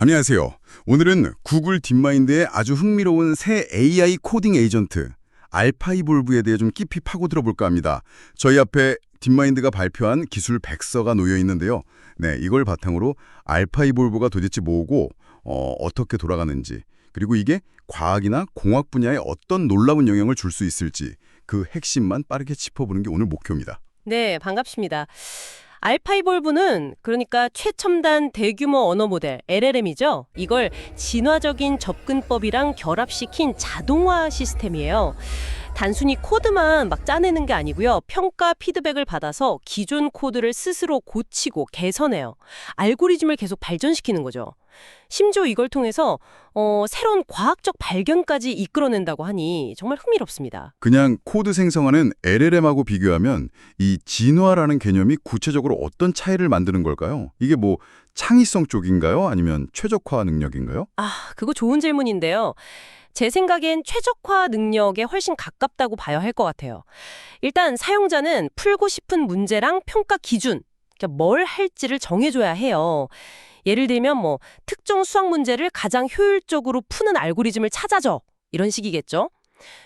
안녕하세요. 오늘은 구글 딥마인드의 아주 흥미로운 새 AI 코딩 에이전트 알파이볼브에 대해 좀 깊이 파고들어 볼까 합니다. 저희 앞에 딥마인드가 발표한 기술 백서가 놓여 있는데요. 네, 이걸 바탕으로 알파이볼브가 도대체 뭐고 어떻게 돌아가는지, 그리고 이게 과학이나 공학 분야에 어떤 놀라운 영향을 줄 수 있을지 그 핵심만 빠르게 짚어보는 게 오늘 목표입니다. 네, 반갑습니다. 알파이볼브는 그러니까 최첨단 대규모 언어 모델 LLM이죠. 이걸 진화적인 접근법이랑 결합시킨 자동화 시스템이에요. 단순히 코드만 막 짜내는 게 아니고요. 평가 피드백을 받아서 기존 코드를 스스로 고치고 개선해요. 알고리즘을 계속 발전시키는 거죠. 심지어 이걸 통해서 새로운 과학적 발견까지 이끌어낸다고 하니 정말 흥미롭습니다. 그냥 코드 생성하는 LLM하고 비교하면 이 진화라는 개념이 구체적으로 어떤 차이를 만드는 걸까요? 이게 뭐 창의성 쪽인가요? 아니면 최적화 능력인가요? 그거 좋은 질문인데요. 제 생각엔 최적화 능력에 훨씬 가깝다고 봐야 할 것 같아요. 일단 사용자는 풀고 싶은 문제랑 평가 기준, 그러니까 뭘 할지를 정해줘야 해요. 예를 들면 특정 수학 문제를 가장 효율적으로 푸는 알고리즘을 찾아줘. 이런 식이겠죠.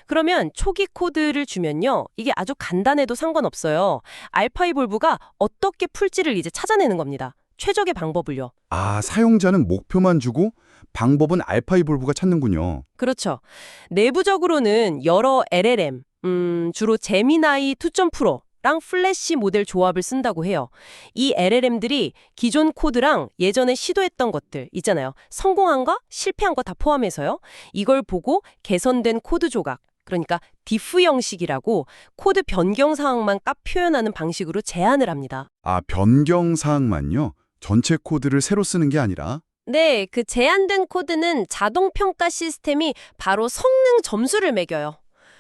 그러면 초기 코드를 주면요. 이게 아주 간단해도 상관없어요. 알파이볼브가 어떻게 풀지를 이제 찾아내는 겁니다. 최적의 방법을요. 사용자는 목표만 주고 방법은 알파이볼브가 찾는군요. 그렇죠. 내부적으로는 여러 LLM, 주로 제미나이 2.0랑 플래시 모델 조합을 쓴다고 해요. 이 LLM들이 기존 코드랑 예전에 시도했던 것들 있잖아요. 성공한 거, 실패한 거 다 포함해서요. 이걸 보고 개선된 코드 조각, 그러니까 디프 형식이라고 코드 변경 사항만 딱 표현하는 방식으로 제안을 합니다. 변경 사항만요? 전체 코드를 새로 쓰는 게 아니라? 네, 그 제한된 코드는 자동 평가 시스템이 바로 성능 점수를 매겨요.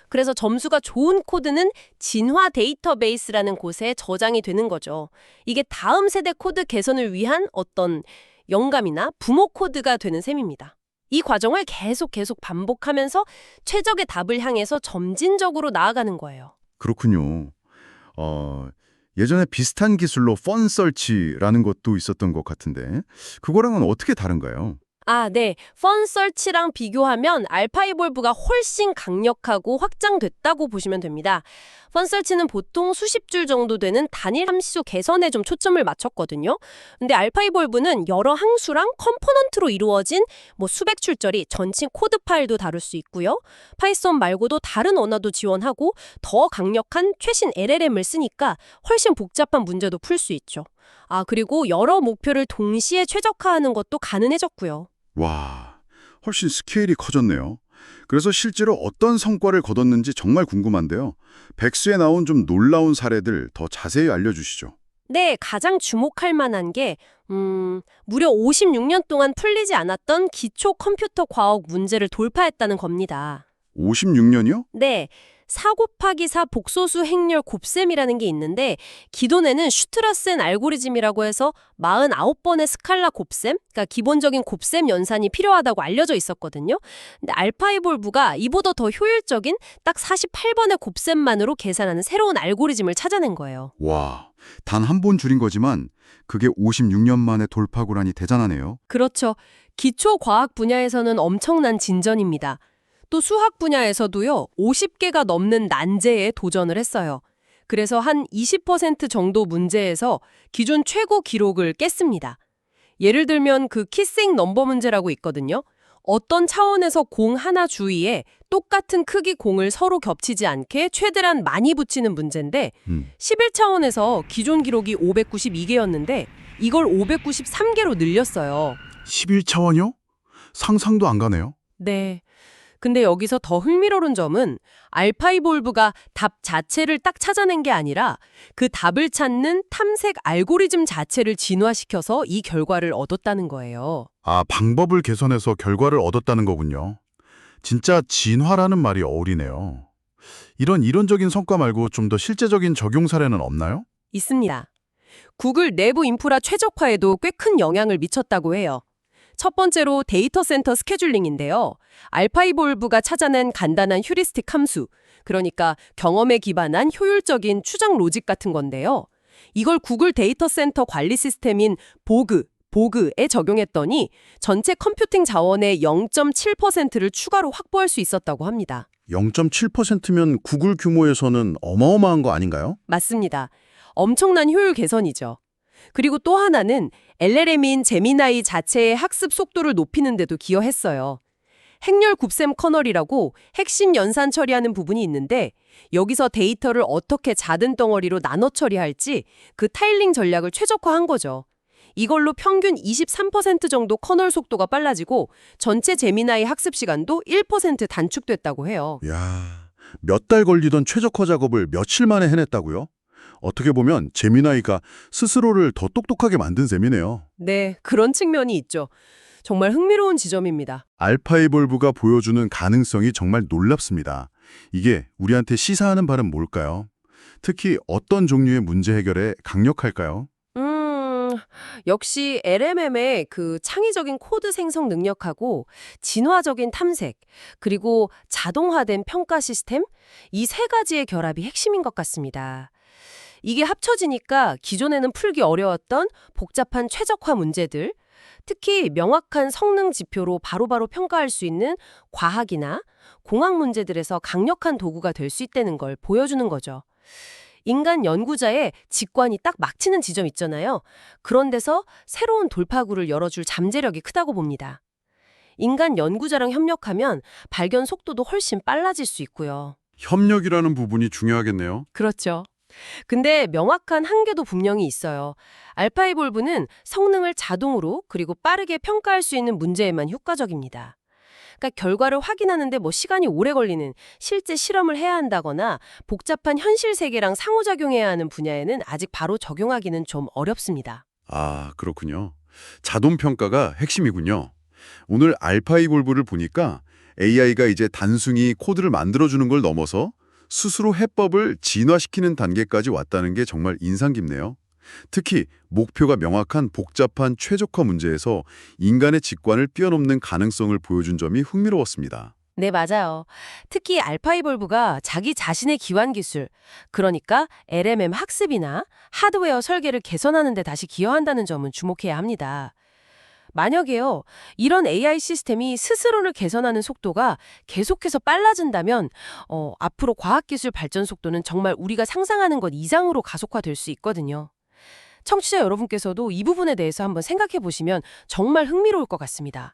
그래서 점수가 좋은 코드는 진화 데이터베이스라는 곳에 저장이 되는 거죠. 이게 다음 세대 코드 개선을 위한 어떤 영감이나 부모 코드가 되는 셈입니다. 이 과정을 계속 반복하면서 최적의 답을 향해서 점진적으로 나아가는 거예요. 그렇군요. 예전에 비슷한 기술로 펀서치라는 것도 있었던 것 같은데 그거랑은 어떻게 다른가요? 네. 펀서치랑 비교하면 알파이볼브가 훨씬 강력하고 확장됐다고 보시면 됩니다. 펀서치는 보통 수십 줄 정도 되는 단일 함수 개선에 좀 초점을 맞췄거든요. 근데 알파이볼브는 여러 항수랑 컴포넌트로 이루어진 수백 출짜리 전체 코드 파일도 다룰 수 있고요. 파이썬 말고도 다른 언어도 지원하고 더 강력한 최신 LLM을 쓰니까 훨씬 복잡한 문제도 풀 수 있죠. 그리고 여러 목표를 동시에 최적화하는 것도 가능해졌고요. 와, 훨씬 스케일이 커졌네요. 그래서 실제로 어떤 성과를 거뒀는지 정말 궁금한데요. 백수에 나온 좀 놀라운 사례들 더 자세히 알려주시죠. 네, 가장 주목할 만한 게 무려 56년 동안 풀리지 않았던 기초 컴퓨터 과학 문제를 돌파했다는 겁니다. 56년이요? 네, 4 곱하기 4 복소수 행렬 곱셈이라는 게 있는데 기존에는 슈트라센 알고리즘이라고 해서 49번의 스칼라 곱셈, 그러니까 기본적인 곱셈 연산이 필요하다고 알려져 있었거든요. 근데 알파이볼브가 이보다 더 효율적인 딱 48번의 곱셈만으로 계산하는 새로운 알고리즘을 찾아낸 거예요. 와, 단 한 번 줄인 거지만 그게 56년 만에 돌파구라니 대단하네요. 그렇죠. 기초 과학 분야에서는 엄청난 진전입니다. 또 수학 분야에서도요, 50개가 넘는 난제에 도전을 했어요. 그래서 한 20% 정도 문제에서 기존 최고 기록을 깼습니다. 예를 들면 그 키싱 넘버 문제라고 있거든요. 어떤 차원에서 공 하나 주위에 똑같은 크기 공을 서로 겹치지 않게 최대한 많이 붙이는 문제인데 11차원에서 기존 기록이 592개였는데 이걸 593개로 늘렸어요. 11차원이요? 상상도 안 가네요. 네. 근데 여기서 더 흥미로운 점은 알파이볼브가 답 자체를 딱 찾아낸 게 아니라 그 답을 찾는 탐색 알고리즘 자체를 진화시켜서 이 결과를 얻었다는 거예요. 방법을 개선해서 결과를 얻었다는 거군요. 진짜 진화라는 말이 어울리네요. 이런 이론적인 성과 말고 좀 더 실제적인 적용 사례는 없나요? 있습니다. 구글 내부 인프라 최적화에도 꽤 큰 영향을 미쳤다고 해요. 첫 번째로 데이터 센터 스케줄링인데요. 알파이볼브가 찾아낸 간단한 휴리스틱 함수, 그러니까 경험에 기반한 효율적인 추정 로직 같은 건데요. 이걸 구글 데이터 센터 관리 시스템인 보그, 보그에 적용했더니 전체 컴퓨팅 자원의 0.7%를 추가로 확보할 수 있었다고 합니다. 0.7%면 구글 규모에서는 어마어마한 거 아닌가요? 맞습니다. 엄청난 효율 개선이죠. 그리고 또 하나는 LLM인 제미나이 자체의 학습 속도를 높이는 데도 기여했어요. 행렬 굽셈 커널이라고 핵심 연산 처리하는 부분이 있는데 여기서 데이터를 어떻게 작은 덩어리로 나눠 처리할지 그 타일링 전략을 최적화한 거죠. 이걸로 평균 23% 정도 커널 속도가 빨라지고 전체 제미나이 학습 시간도 1% 단축됐다고 해요. 야, 몇 달 걸리던 최적화 작업을 며칠 만에 해냈다고요? 어떻게 보면 제미나이가 스스로를 더 똑똑하게 만든 셈이네요. 네, 그런 측면이 있죠. 정말 흥미로운 지점입니다. 알파이볼브가 보여주는 가능성이 정말 놀랍습니다. 이게 우리한테 시사하는 바는 뭘까요? 특히 어떤 종류의 문제 해결에 강력할까요? 역시 LMM의 그 창의적인 코드 생성 능력하고 진화적인 탐색, 그리고 자동화된 평가 시스템, 이 세 가지의 결합이 핵심인 것 같습니다. 이게 합쳐지니까 기존에는 풀기 어려웠던 복잡한 최적화 문제들, 특히 명확한 성능 지표로 바로바로 평가할 수 있는 과학이나 공학 문제들에서 강력한 도구가 될 수 있다는 걸 보여주는 거죠. 인간 연구자의 직관이 딱 막히는 지점 있잖아요. 그런 데서 새로운 돌파구를 열어줄 잠재력이 크다고 봅니다. 인간 연구자랑 협력하면 발견 속도도 훨씬 빨라질 수 있고요. 협력이라는 부분이 중요하겠네요. 그렇죠. 근데 명확한 한계도 분명히 있어요. 알파이볼브는 성능을 자동으로 그리고 빠르게 평가할 수 있는 문제에만 효과적입니다. 그러니까 결과를 확인하는데 시간이 오래 걸리는 실제 실험을 해야 한다거나 복잡한 현실 세계랑 상호작용해야 하는 분야에는 아직 바로 적용하기는 좀 어렵습니다. 아, 그렇군요. 자동 평가가 핵심이군요. 오늘 알파이볼브를 보니까 AI가 이제 단순히 코드를 만들어주는 걸 넘어서 스스로 해법을 진화시키는 단계까지 왔다는 게 정말 인상 깊네요. 특히 목표가 명확한 복잡한 최적화 문제에서 인간의 직관을 뛰어넘는 가능성을 보여준 점이 흥미로웠습니다. 네, 맞아요. 특히 알파이볼브가 자기 자신의 기완 기술, 그러니까 LMM 학습이나 하드웨어 설계를 개선하는 데 다시 기여한다는 점은 주목해야 합니다. 만약에요, 이런 AI 시스템이 스스로를 개선하는 속도가 계속해서 빨라진다면 앞으로 과학기술 발전 속도는 정말 우리가 상상하는 것 이상으로 가속화될 수 있거든요. 청취자 여러분께서도 이 부분에 대해서 한번 생각해 보시면 정말 흥미로울 것 같습니다.